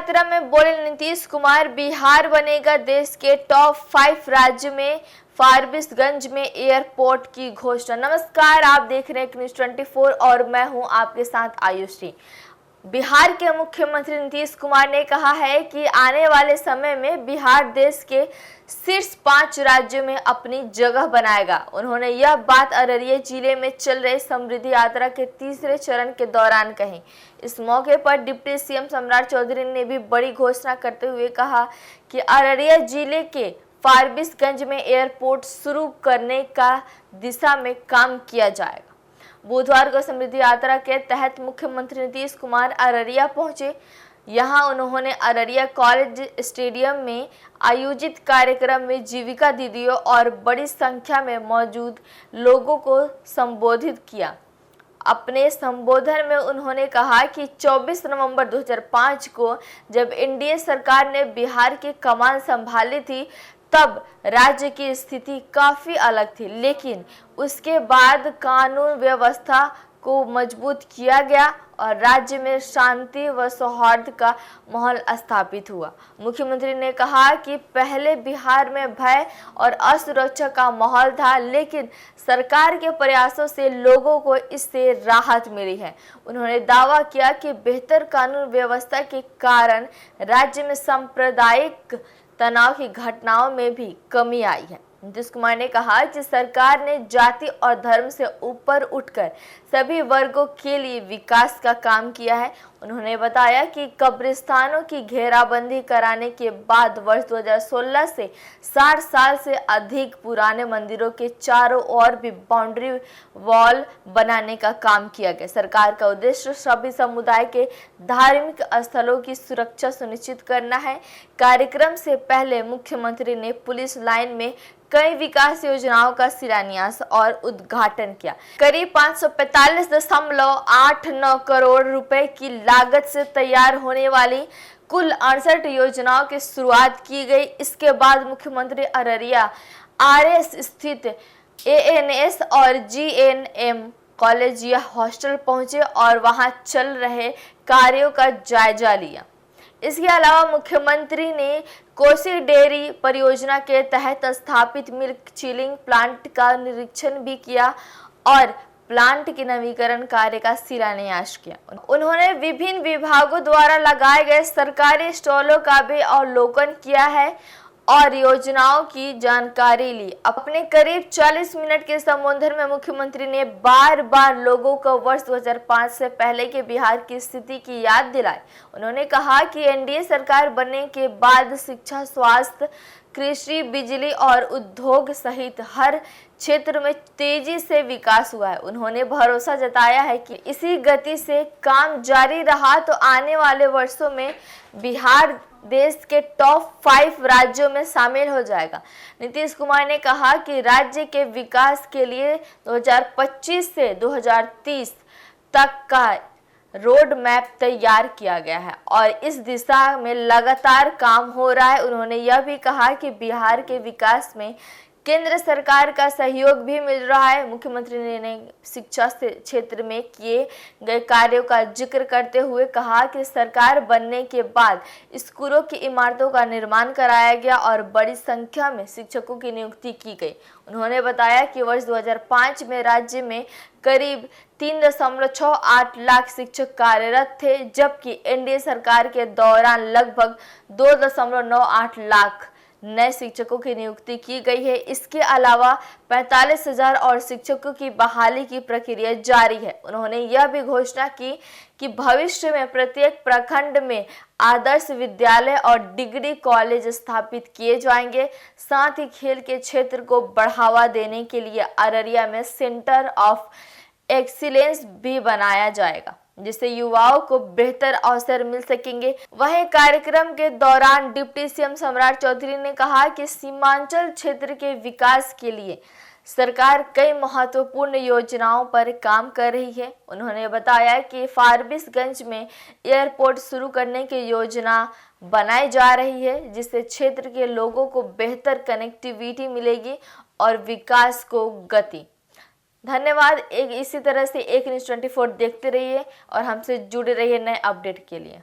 यात्रा में बोले नीतीश कुमार, बिहार बनेगा देश के टॉप 5 राज्य में, फारबिसगंज में एयरपोर्ट की घोषणा। नमस्कार, आप देख रहे हैं न्यूज़ 24 और मैं हूं आपके साथ आयुषी। बिहार के मुख्यमंत्री नीतीश कुमार ने कहा है कि आने वाले समय में बिहार देश के शीर्ष 5 राज्यों में अपनी जगह बनाएगा। उन्होंने यह बात अररिया जिले में चल रहे समृद्धि यात्रा के तीसरे चरण के दौरान कही। इस मौके पर डिप्टी सीएम सम्राट चौधरी ने भी बड़ी घोषणा करते हुए कहा कि अररिया जिले के फारबिसगंज में एयरपोर्ट शुरू करने का दिशा में काम किया जाएगा। बुधवार को समृद्धि यात्रा के तहत मुख्यमंत्री नीतीश कुमार अररिया पहुंचे। यहां उन्होंने अररिया कॉलेज स्टेडियम में आयोजित कार्यक्रम में जीविका दीदियों और बड़ी संख्या में मौजूद लोगों को संबोधित किया। अपने संबोधन में उन्होंने कहा कि 24 नवंबर 2005 को जब एनडीए सरकार ने बिहार की कमान संभाली थी तब राज्य की स्थिति काफी अलग थी, लेकिन उसके बाद कानून व्यवस्था को मजबूत किया गया और राज्य में शांति व सौहार्द का माहौल स्थापित हुआ। मुख्यमंत्री ने कहा कि पहले बिहार में भय और असुरक्षा का माहौल था, लेकिन सरकार के प्रयासों से लोगों को इससे राहत मिली है। उन्होंने दावा किया कि बेहतर कानून व्यवस्था के कारण राज्य में सांप्रदायिक तनाव की घटनाओं में भी कमी आई है। नीतीश कुमार ने कहा कि सरकार ने जाति और धर्म से ऊपर उठकर सभी वर्गों के लिए विकास का काम किया है। उन्होंने बताया कि कब्रिस्तानों की घेराबंदी कराने के बाद वर्ष 2016 से 60 साल से अधिक पुराने मंदिरों के चारों ओर भी बाउंड्री वॉल बनाने का काम किया गया। सरकार का उद्देश्य सभी समुदाय के धार्मिक स्थलों की सुरक्षा सुनिश्चित करना है। कार्यक्रम से पहले मुख्यमंत्री ने पुलिस लाइन में कई विकास योजनाओं का शिलान्यास और उद्घाटन किया। करीब 545.89 करोड़ रुपए की लागत से तैयार होने वाली कुल 68 योजनाओं की शुरुआत की गई। इसके बाद मुख्यमंत्री अररिया आरएस स्थित एएनएस और जीएनएम कॉलेज या हॉस्टल पहुंचे और वहां चल रहे कार्यों का जायजा लिया। इसके अलावा मुख्यमंत्री ने कोसी डेयरी परियोजना के तहत स्थापित मिल्क चिलिंग प्लांट का निरीक्षण भी किया और प्लांट के नवीकरण कार्य का शिलान्यास किया। उन्होंने विभिन्न विभागों द्वारा लगाए गए सरकारी स्टॉलों का भी अवलोकन किया है और योजनाओं की जानकारी ली। अपने करीब 40 मिनट के संबोधन में मुख्यमंत्री ने बार बार लोगों को वर्ष 2005 से पहले के बिहार की स्थिति की याद दिलाई। उन्होंने कहा कि एनडीए सरकार बनने के बाद शिक्षा, स्वास्थ्य, कृषि, बिजली और उद्योग सहित हर क्षेत्र में तेजी से विकास हुआ है। उन्होंने भरोसा जताया है कि इसी गति से काम जारी रहा तो आने वाले वर्षों में बिहार देश के टॉप 5 राज्यों में शामिल हो जाएगा। नीतीश कुमार ने कहा कि राज्य के विकास के लिए 2025 से 2030 तक का रोड मैप तैयार किया गया है और इस दिशा में लगातार काम हो रहा है। उन्होंने यह भी कहा कि बिहार के विकास में केंद्र सरकार का सहयोग भी मिल रहा है। मुख्यमंत्री ने शिक्षा क्षेत्र में किए गए कार्यों का जिक्र करते हुए कहा कि सरकार बनने के बाद स्कूलों की इमारतों का निर्माण कराया गया और बड़ी संख्या में शिक्षकों की नियुक्ति की गई। उन्होंने बताया कि वर्ष 2005 में राज्य में करीब 3.68 लाख शिक्षक कार्यरत थे, जबकि एनडीए सरकार के दौरान लगभग 2.98 लाख नए शिक्षकों की नियुक्ति की गई है। इसके अलावा 45,000 और शिक्षकों की बहाली की प्रक्रिया जारी है। उन्होंने यह भी घोषणा की कि भविष्य में प्रत्येक प्रखंड में आदर्श विद्यालय और डिग्री कॉलेज स्थापित किए जाएंगे। साथ ही खेल के क्षेत्र को बढ़ावा देने के लिए अररिया में सेंटर ऑफ एक्सीलेंस भी बनाया जाएगा, जिससे युवाओं को बेहतर अवसर मिल सकेंगे। वहीं कार्यक्रम के दौरान डिप्टी सीएम सम्राट चौधरी ने कहा कि सीमांचल क्षेत्र के विकास के लिए सरकार कई महत्वपूर्ण योजनाओं पर काम कर रही है। उन्होंने बताया कि फारबिसगंज में एयरपोर्ट शुरू करने की योजना बनाई जा रही है, जिससे क्षेत्र के लोगों को बेहतर कनेक्टिविटी मिलेगी और विकास को गति। धन्यवाद। इसी तरह से एक न्यूज़ 24 देखते रहिए और हमसे जुड़े रहिए नए अपडेट के लिए।